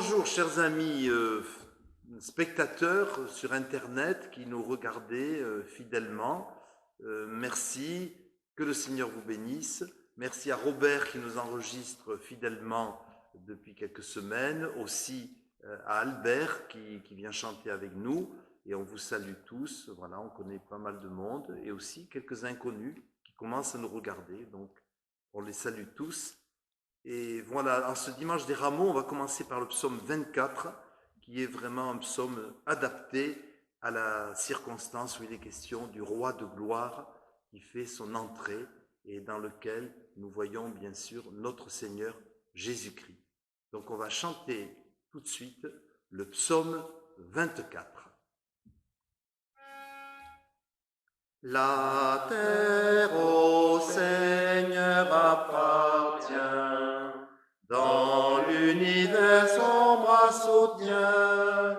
bonjour chers amis spectateurs sur Internet qui nous regardez fidèlement. Merci, que le Seigneur vous bénisse. Merci à Robert qui nous enregistre fidèlement depuis quelques semaines, aussi à Albert qui vient chanter avec nous. Et on vous salue tous, voilà, on connaît pas mal de monde, et aussi quelques inconnus qui commencent à nous regarder, donc on les salue tous. Et voilà, en ce dimanche des Rameaux, on va commencer par le psaume 24, qui est vraiment un psaume adapté à la circonstance où il est question du roi de gloire qui fait son entrée et dans lequel nous voyons bien sûr notre Seigneur Jésus-Christ. Donc on va chanter tout de suite le psaume 24. La terre au Seigneur appartient, dans l'univers son bras soutient,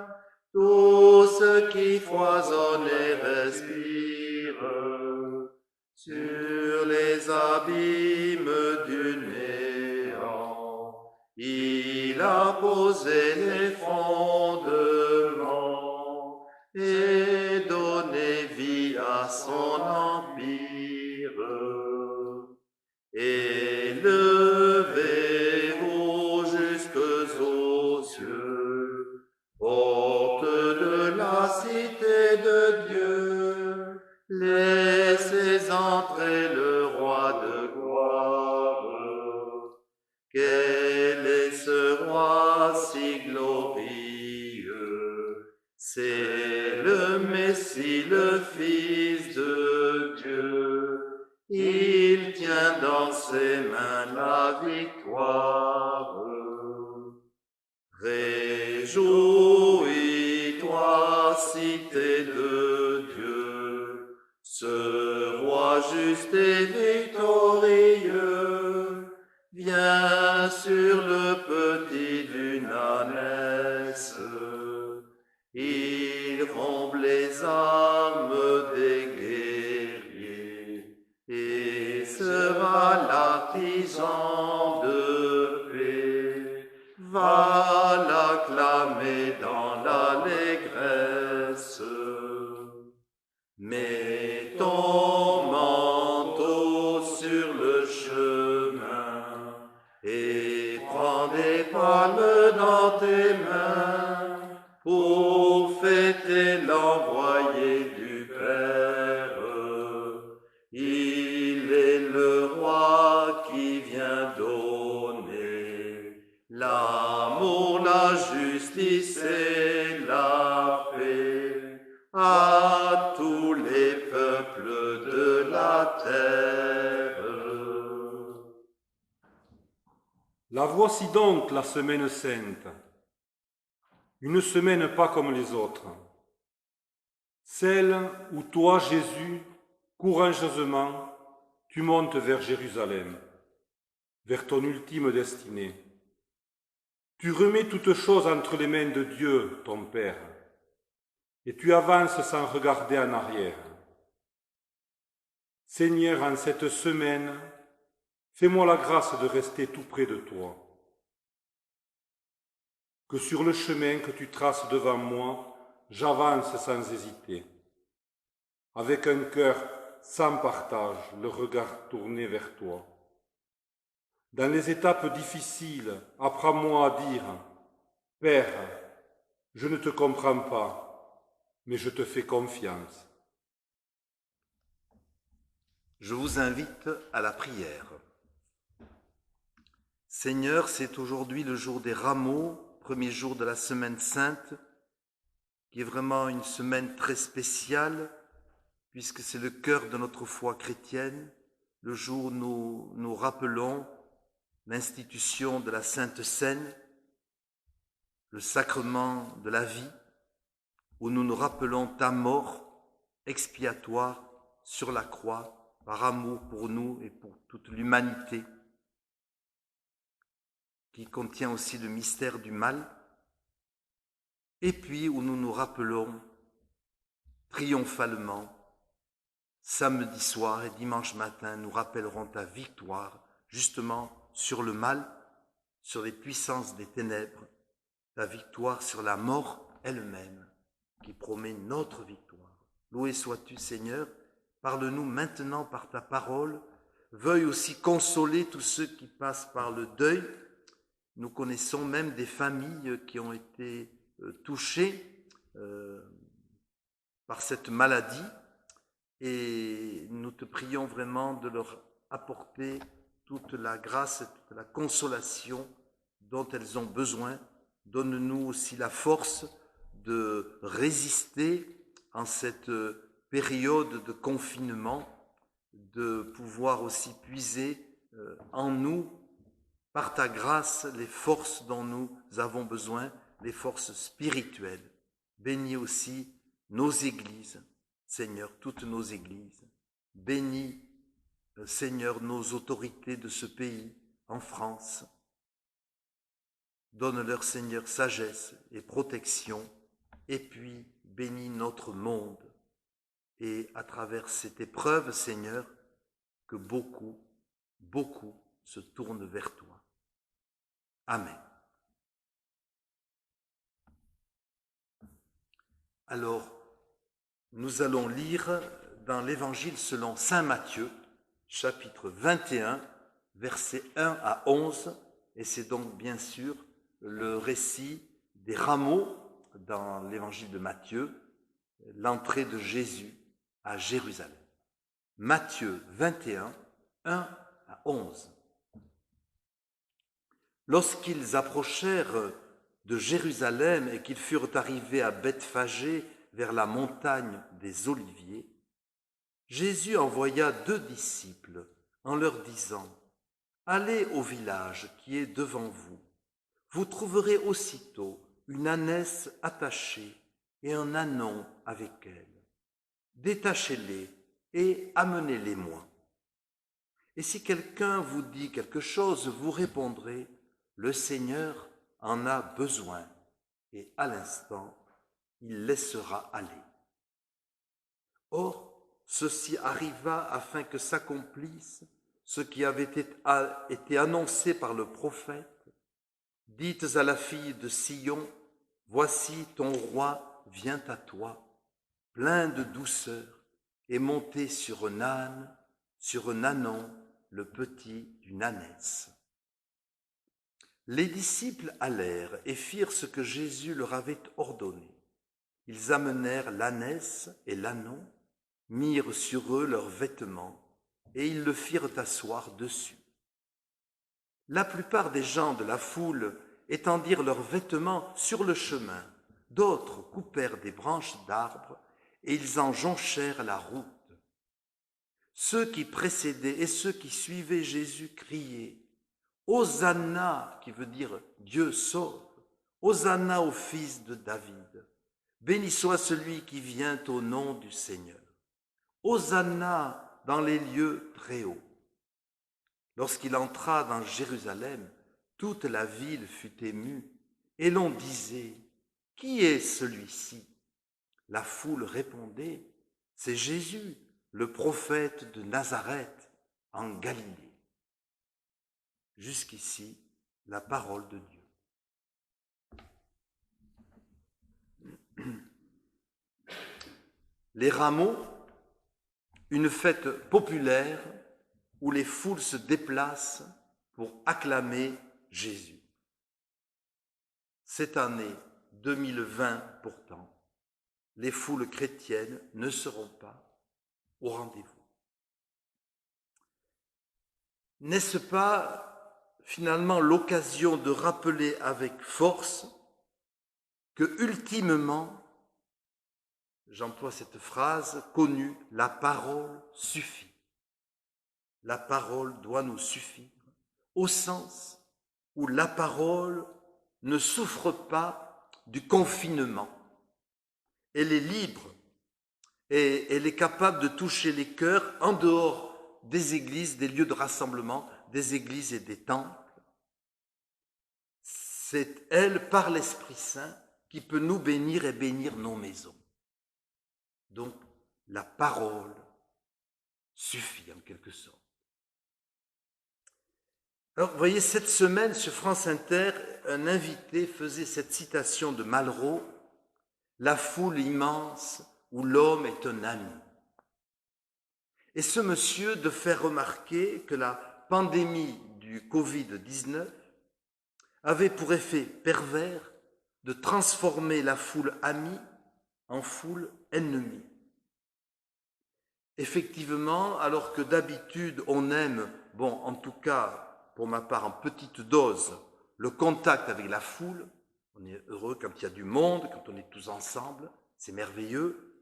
tout ce qui foisonne et respire, sur les abîmes du néant, il a posé les fondements et donné vie à son empire. Élevez-vous jusques aux cieux, porte de la cité de Dieu, laissez entrer le roi de gloire. Quel est ce roi si glorieux? C'est le Messie, le Fils de Dieu. Il tient dans ses mains la victoire. Réjouis-toi, cité de Dieu, ce roi juste et victorieux vient sur le petit d'une ânesse. Il rompt les âmes des guerriers et sera l'artisan de paix. Va l'acclamer dans l'allégresse. Mets ton manteau sur le chemin et prends des palmes dans tes mains pour fêter l'envoyé du Père. Il est le roi qui vient donner l'amour, la justice et la paix à tous les peuples de la terre. La voici donc la semaine sainte, une semaine pas comme les autres, celle où toi, Jésus, courageusement, tu montes vers Jérusalem, vers ton ultime destinée. Tu remets toutes choses entre les mains de Dieu, ton Père, et tu avances sans regarder en arrière. Seigneur, en cette semaine, fais-moi la grâce de rester tout près de toi. Que sur le chemin que tu traces devant moi, j'avance sans hésiter, avec un cœur sans partage, le regard tourné vers toi. Dans les étapes difficiles, apprends-moi à dire « Père, je ne te comprends pas, mais je te fais confiance. » Je vous invite à la prière. Seigneur, c'est aujourd'hui le jour des Rameaux, premier jour de la semaine sainte, qui est vraiment une semaine très spéciale, puisque c'est le cœur de notre foi chrétienne, le jour où nous rappelons l'institution de la Sainte Seine, le sacrement de la vie, où nous nous rappelons ta mort expiatoire sur la croix, par amour pour nous et pour toute l'humanité, qui contient aussi le mystère du mal, et puis où nous nous rappelons triomphalement, samedi soir et dimanche matin, nous rappellerons ta victoire, justement sur le mal, sur les puissances des ténèbres, ta victoire sur la mort elle-même, qui promet notre victoire. Loué sois-tu, Seigneur. Parle-nous maintenant par ta parole. Veuille aussi consoler tous ceux qui passent par le deuil. Nous connaissons même des familles qui ont été touchées par cette maladie et nous te prions vraiment de leur apporter toute la grâce et toute la consolation dont elles ont besoin. Donne-nous aussi la force de résister en cette période de confinement, de pouvoir aussi puiser en nous, par ta grâce, les forces dont nous avons besoin, les forces spirituelles. Bénis aussi nos églises, Seigneur, toutes nos églises. Bénis, Seigneur, nos autorités de ce pays, en France. Donne-leur, Seigneur, sagesse et protection. Et puis, bénis notre monde. Et à travers cette épreuve, Seigneur, que beaucoup se tournent vers toi. Amen. Alors, nous allons lire dans l'Évangile selon saint Matthieu, chapitre 21, versets 1 à 11, et c'est donc bien sûr le récit des rameaux dans l'Évangile de Matthieu, l'entrée de Jésus à Jérusalem. Matthieu 21, 1 à 11. Lorsqu'ils approchèrent de Jérusalem et qu'ils furent arrivés à Bethphagée vers la montagne des Oliviers, Jésus envoya 2 disciples en leur disant « Allez au village qui est devant vous. Vous trouverez aussitôt une ânesse attachée et un ânon avec elle. Détachez-les et amenez-les-moi. Et si quelqu'un vous dit quelque chose, vous répondrez « Le Seigneur en a besoin » et à l'instant, il laissera aller. Or, ceci arriva afin que s'accomplisse ce qui avait été annoncé par le prophète. Dites à la fille de Sion, voici ton roi vient à toi, plein de douceur, et monté sur un âne, sur un ânon, le petit d'une ânesse. Les disciples allèrent et firent ce que Jésus leur avait ordonné. Ils amenèrent l'ânesse et l'ânon, mirent sur eux leurs vêtements, et ils le firent asseoir dessus. La plupart des gens de la foule étendirent leurs vêtements sur le chemin, d'autres coupèrent des branches d'arbres, et ils en jonchèrent la route. Ceux qui précédaient et ceux qui suivaient Jésus criaient « Hosanna » qui veut dire « Dieu sauve »,« Hosanna au fils de David ». Béni soit celui qui vient au nom du Seigneur. Hosanna dans les lieux très hauts. Lorsqu'il entra dans Jérusalem, toute la ville fut émue, et l'on disait « Qui est celui-ci » La foule répondait « C'est Jésus, le prophète de Nazareth, en Galilée. » Jusqu'ici, la parole de Dieu. Les rameaux, une fête populaire où les foules se déplacent pour acclamer Jésus. Cette année 2020 pourtant, les foules chrétiennes ne seront pas au rendez-vous. N'est-ce pas finalement l'occasion de rappeler avec force que ultimement, j'emploie cette phrase connue, la parole suffit. La parole doit nous suffire, au sens où la parole ne souffre pas du confinement. Elle est libre et elle est capable de toucher les cœurs en dehors des églises, des lieux de rassemblement, des églises et des temples. C'est elle, par l'Esprit Saint, qui peut nous bénir et bénir nos maisons. Donc, la parole suffit en quelque sorte. Alors, vous voyez, cette semaine, sur France Inter, un invité faisait cette citation de Malraux, « La foule immense où l'homme est un ami ». Et ce monsieur de faire remarquer que la pandémie du Covid-19 avait pour effet pervers de transformer la foule amie en foule ennemie. Effectivement, alors que d'habitude on aime, bon, en tout cas pour ma part en petite dose, le contact avec la foule, on est heureux quand il y a du monde, quand on est tous ensemble, c'est merveilleux,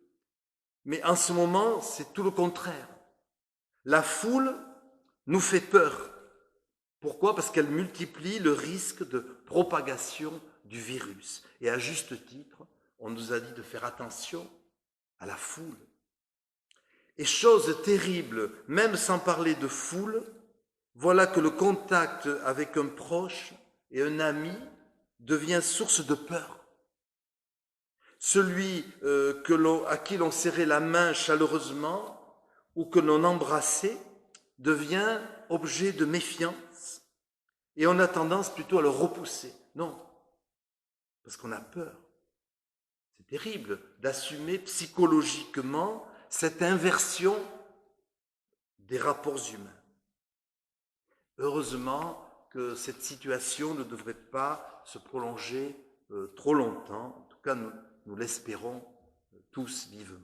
mais en ce moment c'est tout le contraire. La foule nous fait peur. Pourquoi? Parce qu'elle multiplie le risque de propagation du virus. Et à juste titre, on nous a dit de faire attention à la foule. Et chose terrible, même sans parler de foule, voilà que le contact avec un proche et un ami devient source de peur. Celui à qui l'on serrait la main chaleureusement ou que l'on embrassait devient objet de méfiance et on a tendance plutôt à le repousser. Non, parce qu'on a peur. C'est terrible d'assumer psychologiquement cette inversion des rapports humains. Heureusement que cette situation ne devrait pas se prolonger trop longtemps. En tout cas, nous l'espérons tous vivement.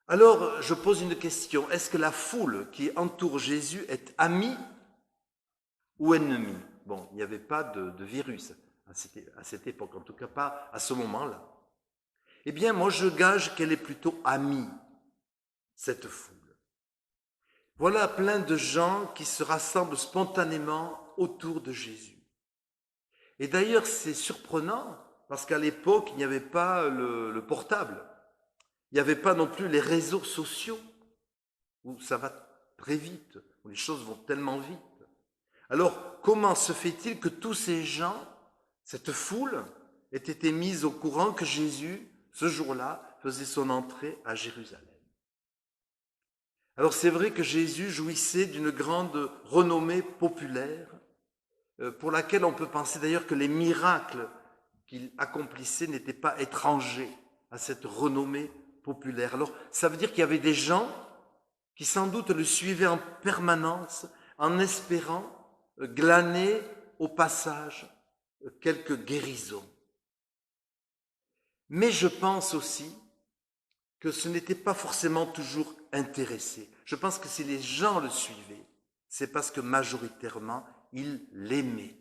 Alors, je pose une question. Est-ce que la foule qui entoure Jésus est amie ou ennemie? Bon, il n'y avait pas de virus à cette époque, en tout cas pas à ce moment-là. Eh bien, moi, je gage qu'elle est plutôt amie, cette foule. Voilà plein de gens qui se rassemblent spontanément autour de Jésus. Et d'ailleurs, c'est surprenant, parce qu'à l'époque, il n'y avait pas le portable. Il n'y avait pas non plus les réseaux sociaux, où ça va très vite, où les choses vont tellement vite. Alors, comment se fait-il que tous ces gens, cette foule, aient été mise au courant que Jésus, ce jour-là, faisait son entrée à Jérusalem? Alors, c'est vrai que Jésus jouissait d'une grande renommée populaire, pour laquelle on peut penser d'ailleurs que les miracles qu'il accomplissait n'étaient pas étrangers à cette renommée populaire. Alors, ça veut dire qu'il y avait des gens qui sans doute le suivaient en permanence en espérant glaner au passage quelques guérisons. Mais je pense aussi que ce n'était pas forcément toujours intéressé. Je pense que si les gens le suivaient, c'est parce que majoritairement, ils l'aimaient,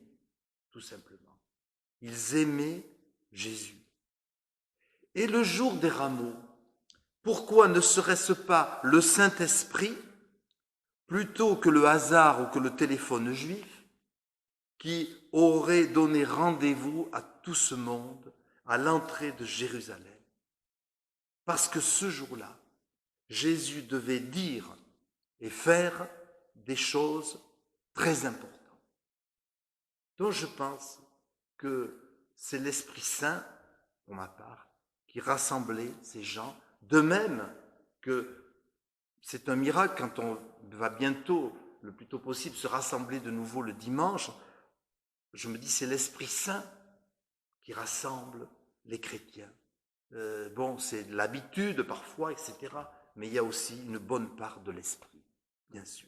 tout simplement. Ils aimaient Jésus. Et le jour des rameaux, pourquoi ne serait-ce pas le Saint-Esprit, plutôt que le hasard ou que le téléphone juif, qui aurait donné rendez-vous à tout ce monde à l'entrée de Jérusalem? Parce que ce jour-là, Jésus devait dire et faire des choses très importantes. Donc je pense que c'est l'Esprit Saint, pour ma part, qui rassemblait ces gens, de même que c'est un miracle quand on va bientôt, le plus tôt possible, se rassembler de nouveau le dimanche. Je me dis, c'est l'Esprit Saint qui rassemble les chrétiens. Bon, c'est l'habitude parfois, etc. Mais il y a aussi une bonne part de l'esprit, bien sûr.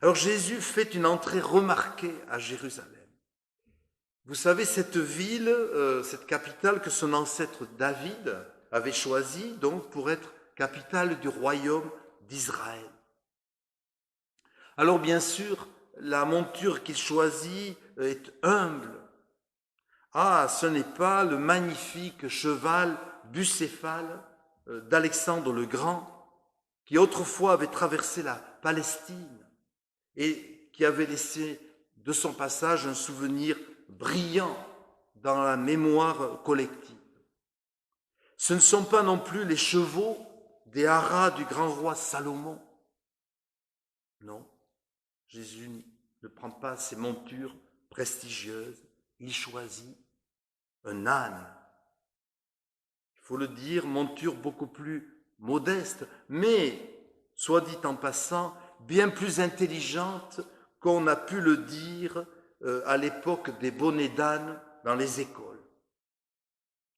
Alors Jésus fait une entrée remarquée à Jérusalem. Vous savez, cette ville, cette capitale que son ancêtre David avait choisie donc pour être capitale du royaume d'Israël. Alors bien sûr, la monture qu'il choisit est humble. Ah, ce n'est pas le magnifique cheval bucéphale d'Alexandre le Grand, qui autrefois avait traversé la Palestine et qui avait laissé de son passage un souvenir brillant dans la mémoire collective. Ce ne sont pas non plus les chevaux des haras du grand roi Salomon. Non, Jésus ne prend pas ces montures prestigieuses, il choisit un âne. Il faut le dire, monture beaucoup plus modeste, mais, soit dit en passant, bien plus intelligente qu'on a pu le dire à l'époque des bonnets d'âne dans les écoles.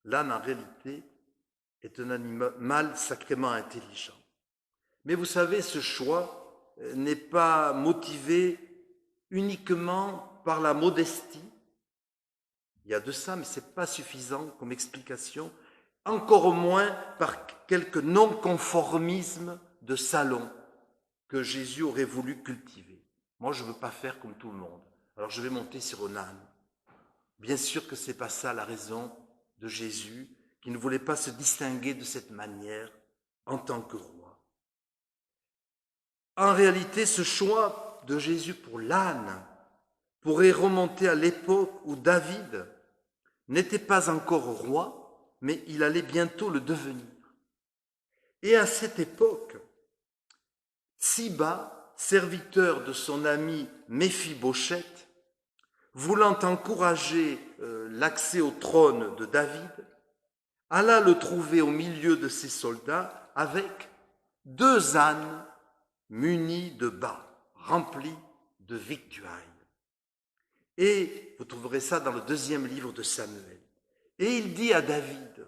L'âne, en réalité, est un animal sacrément intelligent. Mais vous savez, ce choix n'est pas motivé uniquement par la modestie. Il y a de ça, mais ce n'est pas suffisant comme explication, encore moins par quelque non-conformisme de salon que Jésus aurait voulu cultiver. Moi, je ne veux pas faire comme tout le monde, alors je vais monter sur un âne. Bien sûr que ce n'est pas ça la raison de Jésus, qui ne voulait pas se distinguer de cette manière en tant que roi. En réalité, ce choix de Jésus pour l'âne pourrait remonter à l'époque où David n'était pas encore roi, mais il allait bientôt le devenir. Et à cette époque, Siba, serviteur de son ami Méphibosheth, voulant encourager l'accès au trône de David, alla le trouver au milieu de ses soldats avec 2 ânes munis de bâts, remplis de victuailles. Et vous trouverez ça dans le 2e livre de Samuel. Et il dit à David,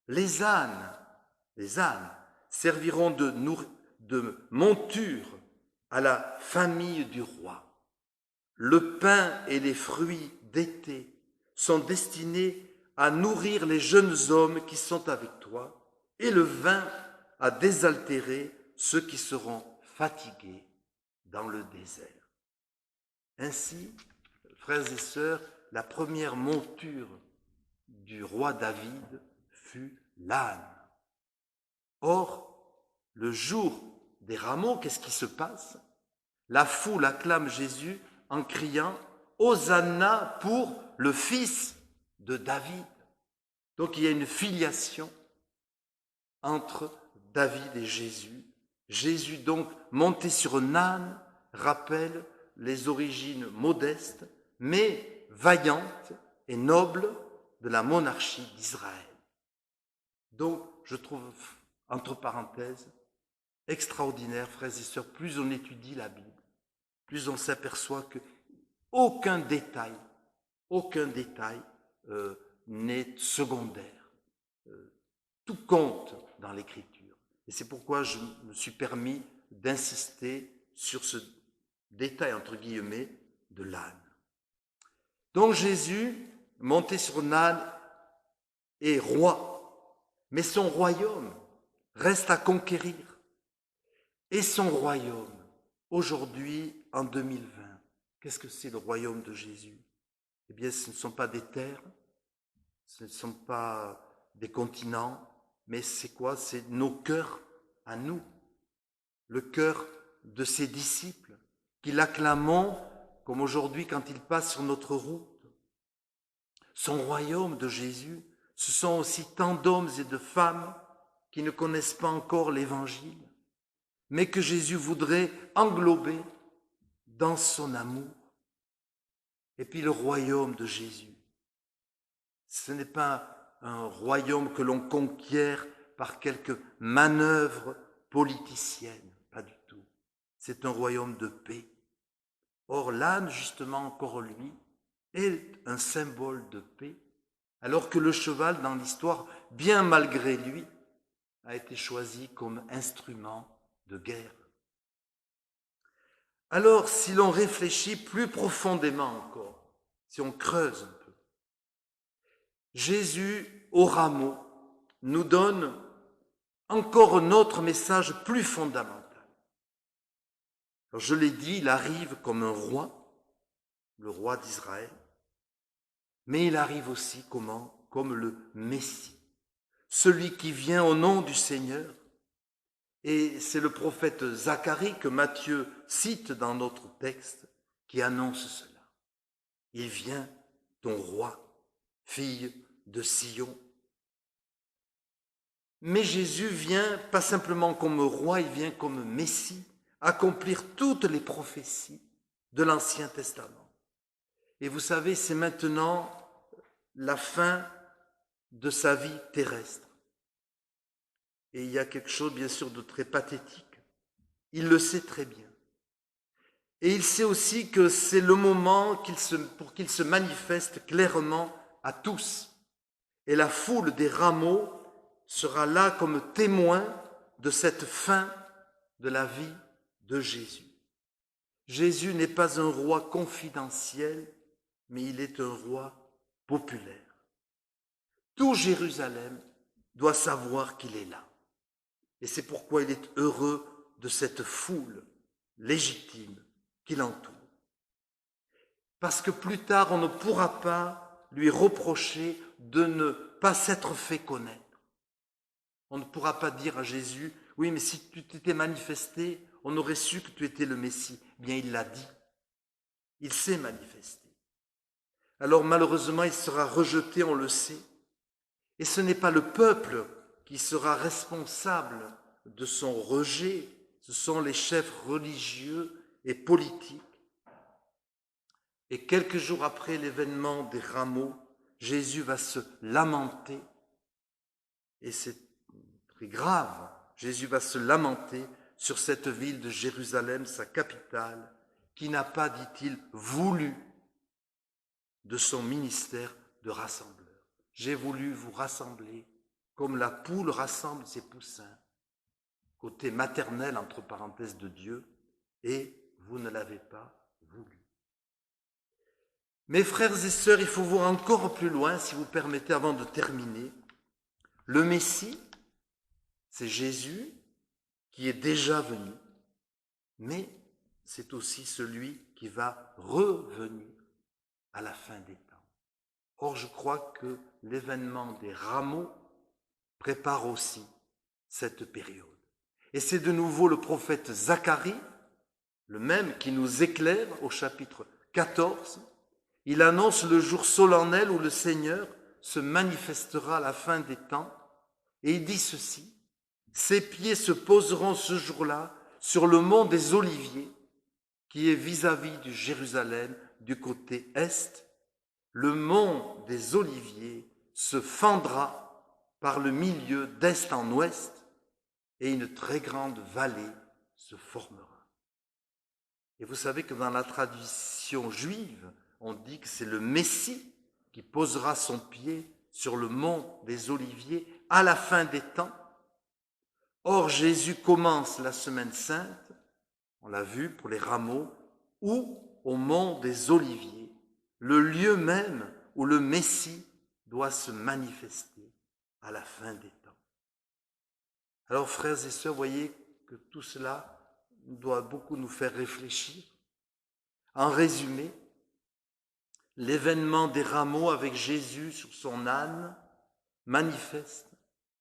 les ânes serviront de monture à la famille du roi. Le pain et les fruits d'été sont destinés à nourrir les jeunes hommes qui sont avec toi, et le vin à désaltérer ceux qui seront fatigués dans le désert. Ainsi, frères et sœurs, la première monture du roi David fut l'âne. Or, le jour des rameaux, qu'est-ce qui se passe? La foule acclame Jésus en criant « Hosanna pour le fils de David ». Donc il y a une filiation entre David et Jésus. Jésus donc monté sur un âne rappelle les origines modestes mais vaillantes et nobles de la monarchie d'Israël. Donc je trouve, entre parenthèses, extraordinaire, frères et sœurs, plus on étudie la Bible, plus on s'aperçoit que aucun détail n'est secondaire. Tout compte dans l'Écriture. Et c'est pourquoi je me suis permis d'insister sur ce détail, entre guillemets, de l'âne. Donc Jésus, monté sur un âne, est roi, mais son royaume reste à conquérir. Et son royaume, aujourd'hui, en 2020, qu'est-ce que c'est le royaume de Jésus? Eh bien, ce ne sont pas des terres, ce ne sont pas des continents, mais c'est quoi? C'est nos cœurs à nous, le cœur de ses disciples, qui l'acclamons comme aujourd'hui quand il passe sur notre route. Son royaume de Jésus, ce sont aussi tant d'hommes et de femmes qui ne connaissent pas encore l'Évangile, mais que Jésus voudrait englober dans son amour. Et puis le royaume de Jésus, ce n'est pas un royaume que l'on conquiert par quelques manœuvres politiciennes, pas du tout. C'est un royaume de paix. Or l'âne, justement, encore lui, est un symbole de paix, alors que le cheval, dans l'histoire, bien malgré lui, a été choisi comme instrument de guerre. Alors, si l'on réfléchit plus profondément encore, si on creuse un peu, Jésus, au rameau, nous donne encore un autre message plus fondamental. Alors, je l'ai dit, il arrive comme un roi, le roi d'Israël, mais il arrive aussi comment? Comme le Messie, celui qui vient au nom du Seigneur. Et c'est le prophète Zacharie que Matthieu cite dans notre texte qui annonce cela. Il vient, ton roi, fille de Sion. Mais Jésus vient pas simplement comme roi, il vient comme Messie, accomplir toutes les prophéties de l'Ancien Testament. Et vous savez, c'est maintenant la fin de sa vie terrestre. Et il y a quelque chose, bien sûr, de très pathétique. Il le sait très bien. Et il sait aussi que c'est le moment pour qu'il se manifeste clairement à tous. Et la foule des rameaux sera là comme témoin de cette fin de la vie de Jésus. Jésus n'est pas un roi confidentiel, mais il est un roi populaire. Tout Jérusalem doit savoir qu'il est là. Et c'est pourquoi il est heureux de cette foule légitime qui l'entoure. Parce que plus tard, on ne pourra pas lui reprocher de ne pas s'être fait connaître. On ne pourra pas dire à Jésus, oui, mais si tu t'étais manifesté, on aurait su que tu étais le Messie. Bien, il l'a dit. Il s'est manifesté. Alors malheureusement, il sera rejeté, on le sait. Et ce n'est pas le peuple qui sera responsable de son rejet, ce sont les chefs religieux et politiques. Et quelques jours après l'événement des rameaux, Jésus va se lamenter, et c'est très grave, Jésus va se lamenter sur cette ville de Jérusalem, sa capitale, qui n'a pas, dit-il, voulu de son ministère de rassembleur. J'ai voulu vous rassembler comme la poule rassemble ses poussins, côté maternel, entre parenthèses, de Dieu, et vous ne l'avez pas voulu. Mes frères et sœurs, il faut voir encore plus loin, si vous permettez, avant de terminer. Le Messie, c'est Jésus qui est déjà venu, mais c'est aussi celui qui va revenir à la fin des temps. Or, je crois que l'événement des rameaux prépare aussi cette période. Et c'est de nouveau le prophète Zacharie, le même qui nous éclaire au chapitre 14. Il annonce le jour solennel où le Seigneur se manifestera à la fin des temps. Et il dit ceci, « Ses pieds se poseront ce jour-là sur le mont des Oliviers, qui est vis-à-vis de Jérusalem, du côté est. Le mont des Oliviers se fendra par le milieu d'est en ouest, et une très grande vallée se formera. » Et vous savez que dans la tradition juive, on dit que c'est le Messie qui posera son pied sur le mont des Oliviers à la fin des temps. Or, Jésus commence la semaine sainte, on l'a vu pour les rameaux, ou au mont des Oliviers, le lieu même où le Messie doit se manifester à la fin des temps. Alors, frères et sœurs, voyez que tout cela doit beaucoup nous faire réfléchir. En résumé, l'événement des rameaux avec Jésus sur son âne manifeste,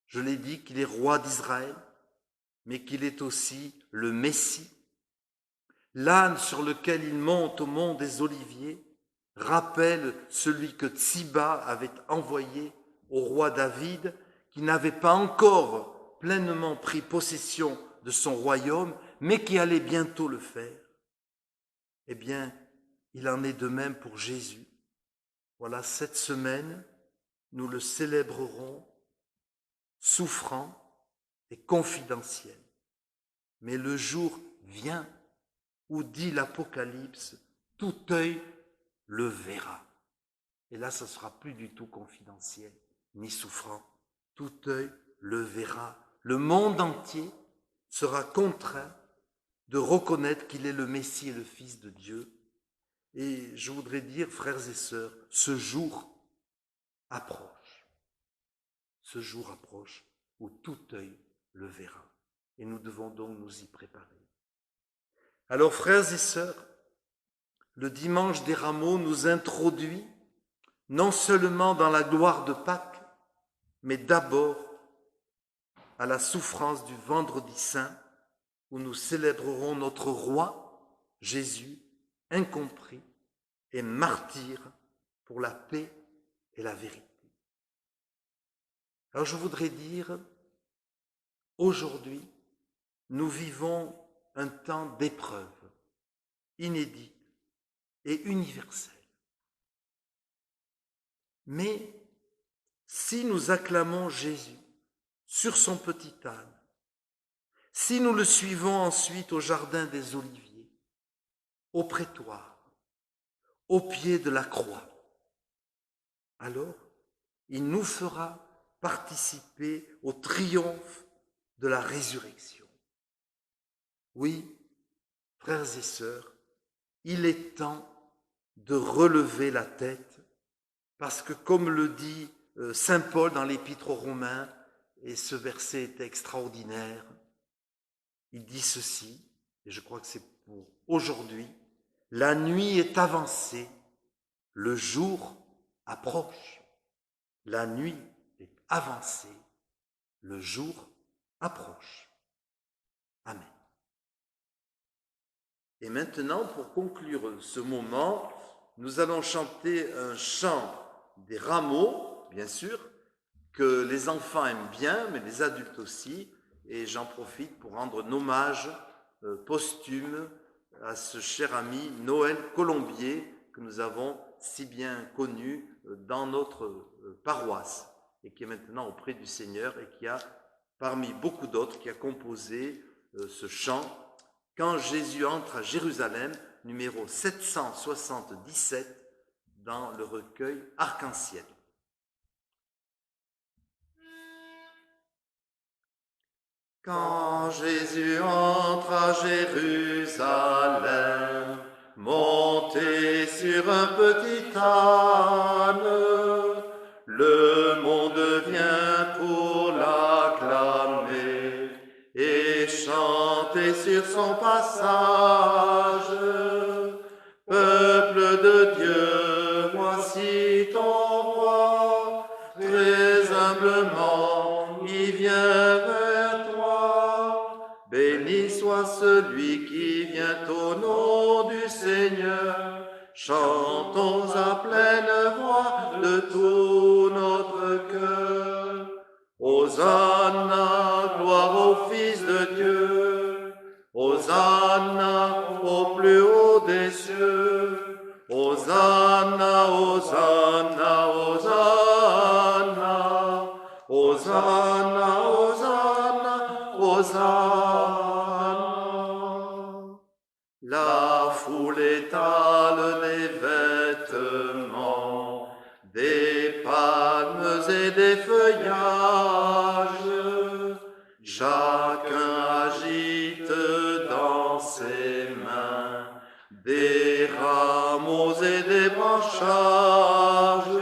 je l'ai dit, qu'il est roi d'Israël, mais qu'il est aussi le Messie. L'âne sur lequel il monte au mont des Oliviers rappelle celui que Tsiba avait envoyé au roi David, qui n'avait pas encore pleinement pris possession de son royaume, mais qui allait bientôt le faire. Eh bien, il en est de même pour Jésus. Voilà, cette semaine, nous le célébrerons souffrant et confidentiel. Mais le jour vient où, dit l'Apocalypse, tout œil le verra. Et là, ça ne sera plus du tout confidentiel, ni souffrant. Tout œil le verra. Le monde entier sera contraint de reconnaître qu'il est le Messie et le Fils de Dieu. Et je voudrais dire, frères et sœurs, ce jour approche. Ce jour approche où tout œil le verra. Et nous devons donc nous y préparer. Alors, frères et sœurs, le dimanche des rameaux nous introduit non seulement dans la gloire de Pâques, mais d'abord à la souffrance du vendredi saint, où nous célébrerons notre roi, Jésus, incompris et martyr pour la paix et la vérité. Alors je voudrais dire, aujourd'hui, nous vivons un temps d'épreuve, inédit et universel. Mais si nous acclamons Jésus sur son petit âne, si nous le suivons ensuite au jardin des Oliviers, au prétoire, au pied de la croix. Alors, il nous fera participer au triomphe de la résurrection. Oui, frères et sœurs, il est temps de relever la tête parce que, comme le dit saint Paul dans l'Épître aux Romains, et ce verset est extraordinaire, il dit ceci, et je crois que c'est pour aujourd'hui: la nuit est avancée, le jour approche. La nuit est avancée, le jour approche. Amen. Et maintenant, pour conclure ce moment, nous allons chanter un chant des rameaux, bien sûr, que les enfants aiment bien, mais les adultes aussi. Et j'en profite pour rendre un hommage posthume à ce cher ami Noël Colombier que nous avons si bien connu dans notre paroisse et qui est maintenant auprès du Seigneur et qui a, parmi beaucoup d'autres, qui a composé ce chant « Quand Jésus entre à Jérusalem », numéro 777 dans le recueil Arc-en-Ciel. Quand Jésus entre à Jérusalem, monté sur un petit âne, le monde vient pour l'acclamer et chanter sur son passage. Peuple de Dieu, voici ton roi, très humblement il vient vers toi. Béni soit celui qui vient au nom du Seigneur. Chantons à pleine voix de tout notre cœur. Hosanna, gloire au Fils de Dieu. Hosanna au plus haut des cieux. Hosanna, Hosanna, Hosanna. Hosanna, Hosanna, Hosanna. La foule étale des vêtements, des palmes et des feuillages. Chacun agite dans ses mains des rameaux et des branchages.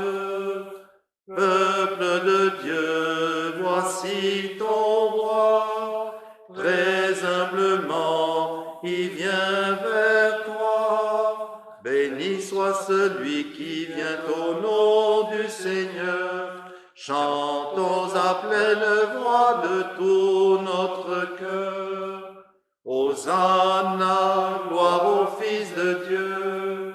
Peuple de Dieu, voici ton roi, très humblement il vient vers toi. Béni soit celui qui vient au nom du Seigneur. Chantons à pleine voix de tout notre cœur. Hosanna, gloire au Fils de Dieu.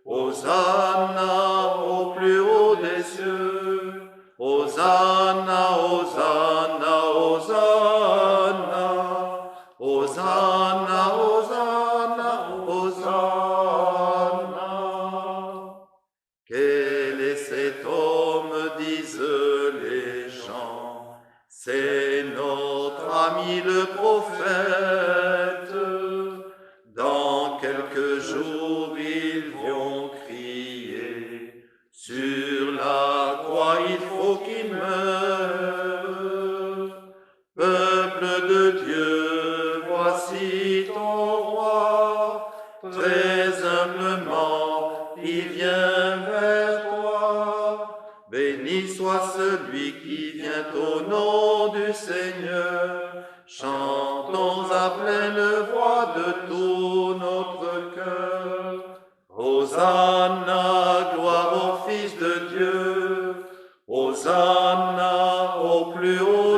Hosanna au plus haut des cieux. Hosanna, Hosanna, Hosanna. Hosanna, Hosanna, Hosanna. Quel est cet homme, disent les gens, c'est notre ami le prophète. Dans quelques jours ils vont crier, sur la croix il faut qu'il meure. Peuple de Dieu, voici ton roi, très humblement il vient vers toi. Béni soit celui qui vient au nom du Seigneur. Chantons à pleine voix de tout notre cœur. Hosanna, gloire au Fils de Dieu. Hosanna au plus haut